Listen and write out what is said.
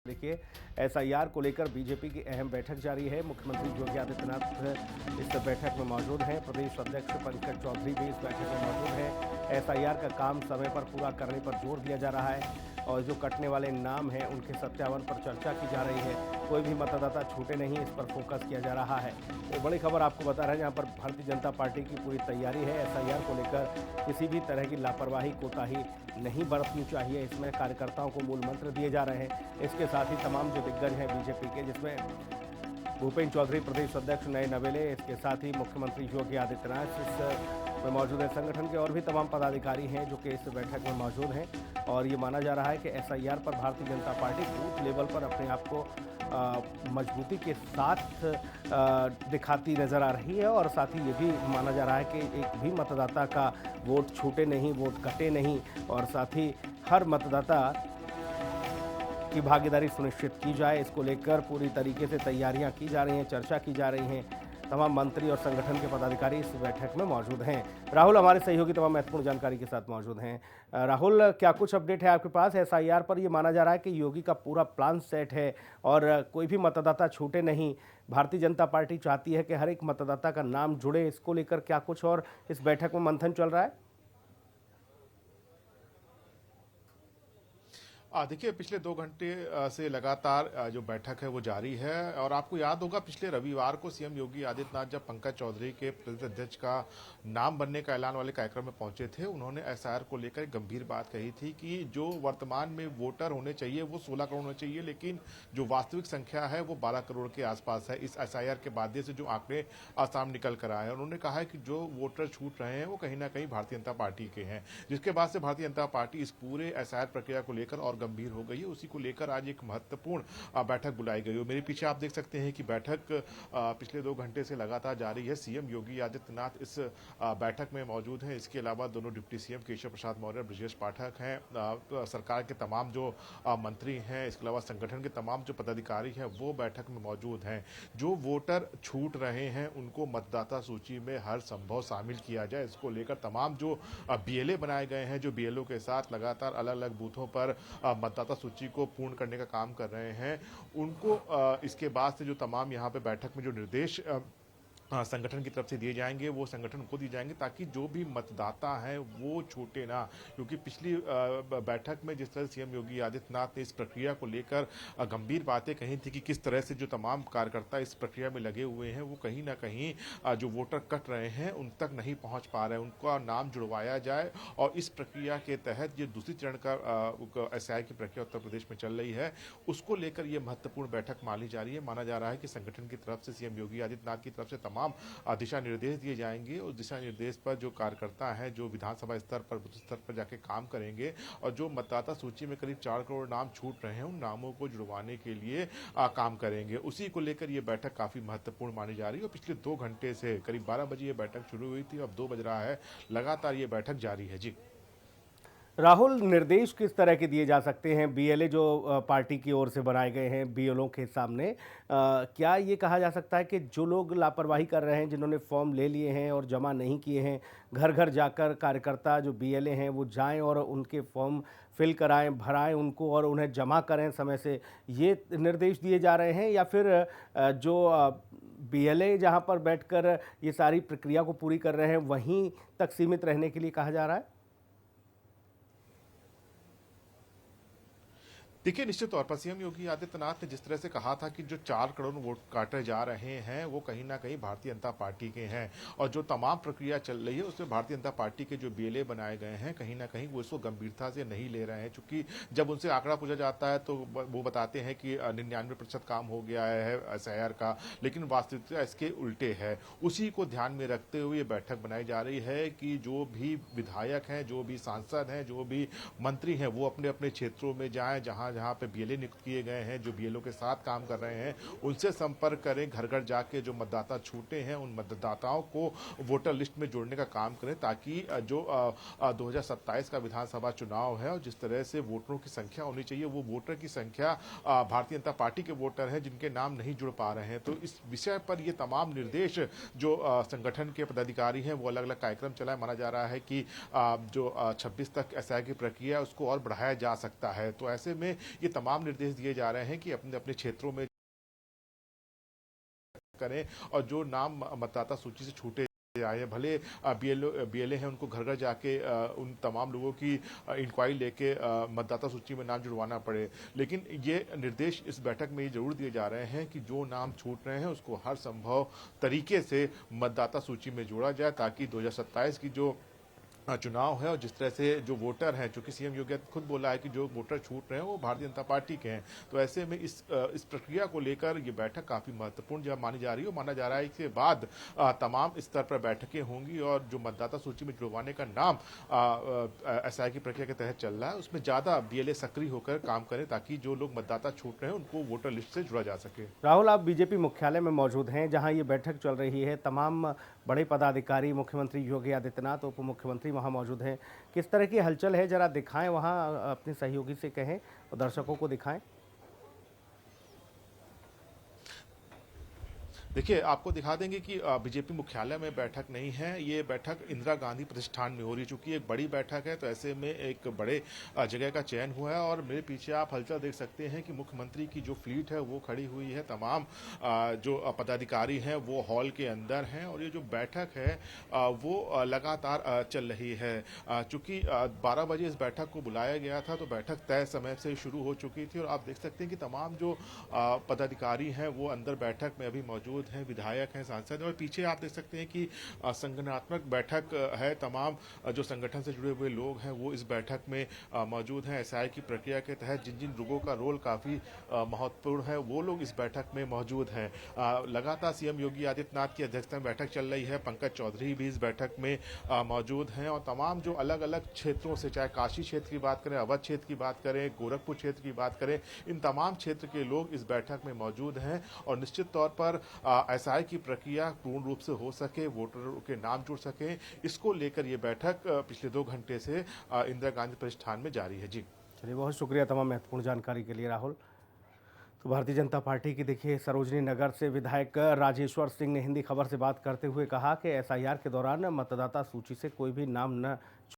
देखिए, एसआईआर को लेकर बीजेपी की अहम बैठक जारी है। मुख्यमंत्री योगी आदित्यनाथ इस बैठक में मौजूद हैं। प्रदेश अध्यक्ष पंकज चौधरी भी इस बैठक में मौजूद हैं। एसआईआर का काम समय पर पूरा करने पर जोर दिया जा रहा है और जो कटने वाले नाम हैं उनके सत्यापन पर चर्चा की जा रही है। कोई भी मतदाता छूटे नहीं, इस पर फोकस किया जा रहा है। तो बड़ी खबर आपको बता रहे हैं, जहां पर भारतीय जनता पार्टी की पूरी तैयारी है। एसआईआर को लेकर किसी भी तरह की लापरवाही, कोताही नहीं बरतनी चाहिए, इसमें कार्यकर्ताओं को मूल मंत्र दिए जा रहे हैं। इसके साथ ही तमाम जो दिग्गज हैं बीजेपी के, जिसमें भूपेन्द्र चौधरी प्रदेश अध्यक्ष नए नवेले, इसके साथ ही मुख्यमंत्री योगी आदित्यनाथ इस में मौजूद हैं। संगठन के और भी तमाम पदाधिकारी हैं जो कि इस बैठक में मौजूद हैं और ये माना जा रहा है कि एसआईआर पर Bharatiya Janata party booth level पर अपने आप को मजबूती के साथ दिखाती नजर आ रही है और साथ ही ये भी माना जा रहा है कि एक भी मतदाता का वोट छूटे नहीं, वोट कटे नहीं और साथ ही हर मतदाता की भागीदारी सुनिश्चित की जाए। इसको लेकर पूरी तरीके से तैयारियां की जा रही हैं, चर्चा की जा रही हैं। तमाम मंत्री और संगठन के पदाधिकारी इस बैठक में मौजूद हैं। राहुल हमारे सहयोगी तमाम महत्वपूर्ण जानकारी के साथ मौजूद हैं। राहुल, क्या कुछ अपडेट है आपके पास? एसआईआर पर ये माना जा रहा है कि योगी का पूरा प्लान सेट है और कोई भी मतदाता छूटे नहीं। भारतीय जनता पार्टी चाहती है कि हर एक मतदाता का नाम जुड़े। इसको लेकर क्या कुछ और इस बैठक में मंथन चल रहा है? देखिए, पिछले 2 घंटे से लगातार जो बैठक है वो जारी है और आपको याद होगा पिछले रविवार को सीएम योगी आदित्यनाथ जब पंकज चौधरी के प्रदेश अध्यक्ष का नाम बनने का ऐलान वाले कार्यक्रम में पहुंचे थे, उन्होंने एसआईआर को लेकर एक गंभीर बात कही थी कि जो वर्तमान में वोटर होने चाहिए वो 16 करोड़ होने चाहिए, लेकिन जो वास्तविक संख्या है वो 12 करोड़ के आसपास है। इस एसआईआर के बाद से जो आंकड़े सामने निकल कर आए हैं, उन्होंने कहा है कि जो वोटर छूट रहे हैं वो कहीं ना कहीं भारतीय जनता पार्टी के हैं, जिसके बाद से भारतीय जनता पार्टी इस पूरे एसआईआर प्रक्रिया को लेकर और गंभीर हो गई है। उसी को लेकर आज एक महत्वपूर्ण बैठक बुलाई गई है। मेरे पीछे आप देख सकते हैं कि बैठक पिछले 2 घंटे से लगातार जारी है। सीएम योगी आदित्यनाथ इस बैठक में मौजूद हैं। इसके अलावा दोनों डिप्टी सीएम केशव प्रसाद मौर्य, ब्रजेश पाठक हैं, सरकार के तमाम जो मंत्री हैं, इसके अलावा संगठन के तमाम जो पदाधिकारी हैं वो बैठक में मौजूद हैं। जो वोटर छूट रहे हैं उनको मतदाता सूची में हर संभव शामिल किया जाए, इसको लेकर तमाम जो बीएलए बनाए गए हैं, जो बीएलओ के साथ लगातार अलग अलग बूथों पर मतदाता सूची को पूर्ण करने का काम कर रहे हैं, उनको इसके बाद से जो तमाम यहाँ पे बैठक में जो निर्देश संगठन की तरफ से दिए जाएंगे वो संगठन को दिए जाएंगे, ताकि जो भी मतदाता है वो छूटे ना। क्योंकि पिछली बैठक में जिस तरह सीएम योगी आदित्यनाथ ने इस प्रक्रिया को लेकर गंभीर बातें कही थी कि किस तरह से जो तमाम कार्यकर्ता इस प्रक्रिया में लगे हुए हैं वो कहीं ना कहीं जो वोटर कट रहे हैं उन तक नहीं पहुंच पा रहे हैं, उनका नाम जुड़वाया जाए। और इस प्रक्रिया के तहत ये दूसरी चरण का एसआईआर की प्रक्रिया उत्तर प्रदेश में चल रही है, उसको लेकर ये महत्वपूर्ण बैठक मानी जा रही है। माना जा रहा है कि संगठन की तरफ से सीएम योगी आदित्यनाथ की तरफ से तमाम दिशा निर्देश दिए जाएंगे। उस दिशा निर्देश पर जो कार्यकर्ता हैं, जो विधानसभा स्तर पर, बूथ स्तर पर जाके काम करेंगे और जो मतदाता सूची में करीब 4 करोड़ नाम छूट रहे हैं उन नामों को जुड़वाने के लिए काम करेंगे। उसी को लेकर ये बैठक काफी महत्वपूर्ण मानी जा रही है और पिछले 2 घंटे से करीब 12 बजे ये बैठक शुरू हुई थी, अब 2 बज रहा है, लगातार ये बैठक जारी है। जी राहुल, निर्देश किस तरह के दिए जा सकते हैं? बीएलए जो पार्टी की ओर से बनाए गए हैं बीएलओ के सामने, क्या ये कहा जा सकता है कि जो लोग लापरवाही कर रहे हैं, जिन्होंने फॉर्म ले लिए हैं और जमा नहीं किए हैं, घर घर जाकर कार्यकर्ता जो बीएलए हैं वो जाएं और उनके फॉर्म फिल कराएं, भराएं उनको और उन्हें जमा करें समय से, ये निर्देश दिए जा रहे हैं? या फिर जो बीएलए जहां पर बैठकर ये सारी प्रक्रिया को पूरी कर रहे हैं वहीं तक सीमित रहने के लिए कहा जा रहा है? देखिए, निश्चित तौर पर सीएम योगी आदित्यनाथ ने जिस तरह से कहा था कि जो 4 करोड़ वोट काटे जा रहे हैं वो कहीं ना कहीं भारतीय जनता पार्टी के हैं और जो तमाम प्रक्रिया चल रही है उसमें भारतीय जनता पार्टी के जो बीएलए बनाए गए हैं कहीं ना कहीं वो इसको गंभीरता से नहीं ले रहे हैं। चूंकि जब उनसे आंकड़ा पूछा जाता है तो वो बताते हैं कि 99% काम हो गया है एसआईआर का, लेकिन वास्तविकता इसके उल्टे है। उसी को ध्यान में रखते हुए बैठक बनाई जा रही है कि जो भी विधायक हैं, जो भी सांसद हैं, जो भी मंत्री हैं, वो अपने अपने क्षेत्रों में जाएं, जहां पे बीएलए नियुक्त किए गए हैं, जो बीएलओ के साथ काम कर रहे हैं, उनसे संपर्क करें, घर घर जाके जो मतदाता छूटे हैं उन मतदाताओं को वोटर लिस्ट में जोड़ने का काम करें, ताकि जो 2027 का विधानसभा चुनाव है और जिस तरह से वोटरों की संख्या होनी चाहिए वो वोटर की संख्या भारतीय जनता पार्टी के वोटर हैं जिनके नाम नहीं जुड़ पा रहे हैं। तो इस विषय पर ये तमाम निर्देश जो संगठन के पदाधिकारी हैं वो अलग अलग कार्यक्रम चलाए। माना जा रहा है कि जो 26 तक एसआईआर की प्रक्रिया उसको और बढ़ाया जा सकता है। तो ऐसे में ये तमाम निर्देश दिए जा रहे हैं कि अपने अपने क्षेत्रों में करें और जो नाम मतदाता सूची से छूटे आए हैं, भले बीएलए हैं, उनको घर घर जाके उन तमाम लोगों की इंक्वायरी लेके मतदाता सूची में नाम जुड़वाना पड़े। लेकिन ये निर्देश इस बैठक में ये जरूर दिए जा रहे हैं कि जो नाम छूट रहे हैं उसको हर संभव तरीके से मतदाता सूची में जोड़ा जाए, ताकि 2027 की जो चुनाव है और जिस तरह से जो वोटर हैं, चूंकि सीएम योगी आदित्यनाथ खुद बोला है कि जो वोटर छूट रहे हैं वो भारतीय जनता पार्टी के हैं, तो ऐसे में इस प्रक्रिया को लेकर ये बैठक काफी महत्वपूर्ण मानी जा रही है। माना जा रहा है इसके बाद तमाम स्तर पर बैठकें होंगी और जो मतदाता सूची में जुड़वाने का नाम एसआई की प्रक्रिया के तहत चल रहा है उसमें ज्यादा बीएलए सक्रिय होकर काम करें, ताकि जो लोग मतदाता छूट रहे हैं उनको वोटर लिस्ट से जुड़ा जा सके। राहुल, आप बीजेपी मुख्यालय में मौजूद हैं, जहां ये बैठक चल रही है। तमाम बड़े पदाधिकारी, मुख्यमंत्री योगी आदित्यनाथ, उप मुख्यमंत्री वहां मौजूद हैं। किस तरह की हलचल है, जरा दिखाएं, वहां अपने सहयोगी से कहें और दर्शकों को दिखाएं। देखिए, आपको दिखा देंगे कि बीजेपी मुख्यालय में बैठक नहीं है, ये बैठक इंदिरा गांधी प्रतिष्ठान में हो रही है। चूंकि एक बड़ी बैठक है तो ऐसे में एक बड़े जगह का चयन हुआ है और मेरे पीछे आप हलचल देख सकते हैं कि मुख्यमंत्री की जो फ्लीट है वो खड़ी हुई है। तमाम जो पदाधिकारी हैं वो हॉल के अंदर हैं और ये जो बैठक है वो लगातार चल रही है। चूंकि 12 बजे इस बैठक को बुलाया गया था तो बैठक तय समय से शुरू हो चुकी थी और आप देख सकते हैं कि तमाम जो पदाधिकारी हैं वो अंदर बैठक में अभी मौजूद हैं, विधायक हैं, सांसद, और पीछे आप देख सकते हैं कि संगठनात्मक बैठक है। तमाम जो संगठन से जुड़े हुए लोग हैं वो इस बैठक में मौजूद हैं। एसआई की प्रक्रिया के तहत जिन जिन लोगों का रोल काफी महत्वपूर्ण है वो लोग इस बैठक में मौजूद हैं। लगातार सीएम योगी आदित्यनाथ की अध्यक्षता में बैठक चल रही है। पंकज चौधरी भी इस बैठक में मौजूद हैं और तमाम जो अलग अलग क्षेत्रों से, चाहे काशी क्षेत्र की बात करें, अवध क्षेत्र की बात करें, गोरखपुर क्षेत्र की बात करें, इन तमाम क्षेत्र के लोग इस बैठक में मौजूद हैं और निश्चित तौर पर एसआई की प्रक्रिया पूर्ण रूप से हो सके, वोटरों के नाम जुड़ सके, इसको लेकर ये बैठक पिछले 2 घंटे से इंदिरा गांधी प्रतिष्ठान में जारी है। जी चलिए, बहुत शुक्रिया तमाम महत्वपूर्ण जानकारी के लिए राहुल। तो भारतीय जनता पार्टी की देखिए सरोजनी नगर से विधायक राजेश्वर सिंह ने हिंदी खबर से बात करते हुए कहा कि एसआईआर के दौरान मतदाता सूची से कोई भी नाम न